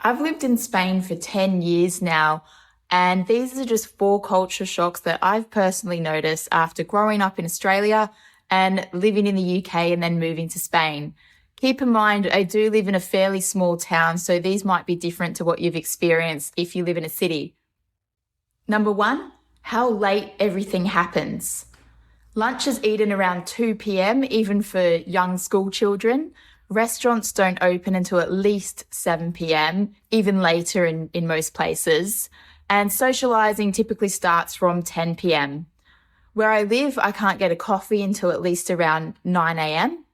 I've lived in Spain for 10 years now, and these are just four culture shocks that I've personally noticed after growing up in Australia and living in the UK and then moving to Spain. Keep in mind, I do live in a fairly small town, so these might be different to what you've experienced if you live in a city. Number one, how late everything happens. Lunch is eaten around 2 p.m, even for young school children. Restaurants don't open until at least 7 p.m, even later in most places. And socialising typically starts from 10 p.m. Where I live, I can't get a coffee until at least around 9 a.m.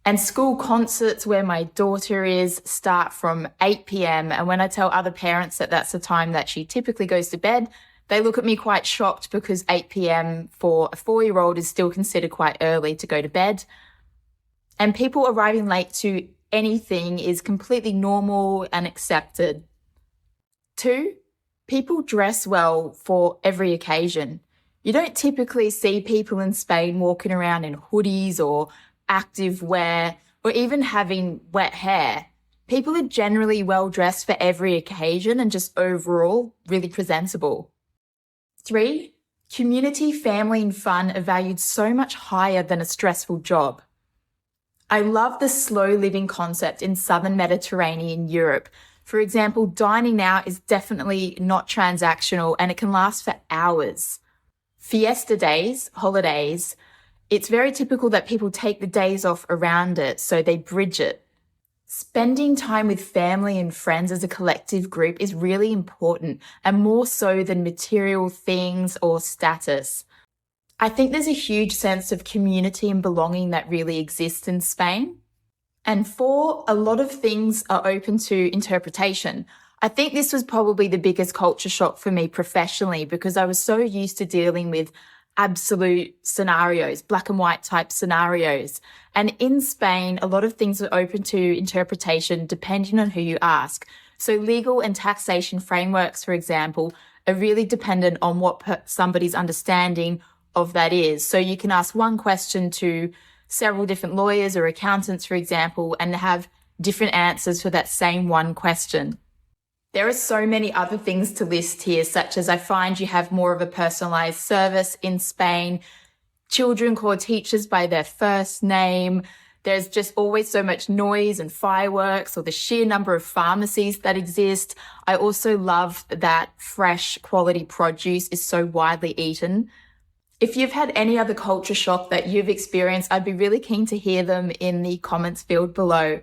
And school concerts where my daughter is start from 8 p.m. And when I tell other parents that that's the time that she typically goes to bed, they look at me quite shocked because 8 p.m. for a 4-year-old is still considered quite early to go to bed. And people arriving late to anything is completely normal and accepted. 2, people dress well for every occasion. You don't typically see people in Spain walking around in hoodies or active wear or even having wet hair. People are generally well dressed for every occasion and just overall really presentable. 3, community, family and fun are valued so much higher than a stressful job. I love the slow living concept in southern Mediterranean Europe. For example, dining out is definitely not transactional and it can last for hours. Fiesta days, holidays, it's very typical that people take the days off around it, so they bridge it. Spending time with family and friends as a collective group is really important, and more so than material things or status. I think there's a huge sense of community and belonging that really exists in Spain. And 4, a lot of things are open to interpretation. I think this was probably the biggest culture shock for me professionally because I was so used to dealing with absolute scenarios, black and white type scenarios. And in Spain, a lot of things are open to interpretation depending on who you ask. So legal and taxation frameworks, for example, are really dependent on what somebody's understanding of that is. So you can ask one question to several different lawyers or accountants, for example, and have different answers for that same one question. There are so many other things to list here, such as I find you have more of a personalized service in Spain. Children call teachers by their first name. There's just always so much noise and fireworks, or the sheer number of pharmacies that exist. I also love that fresh quality produce is so widely eaten. If you've had any other culture shock that you've experienced, I'd be really keen to hear them in the comments field below.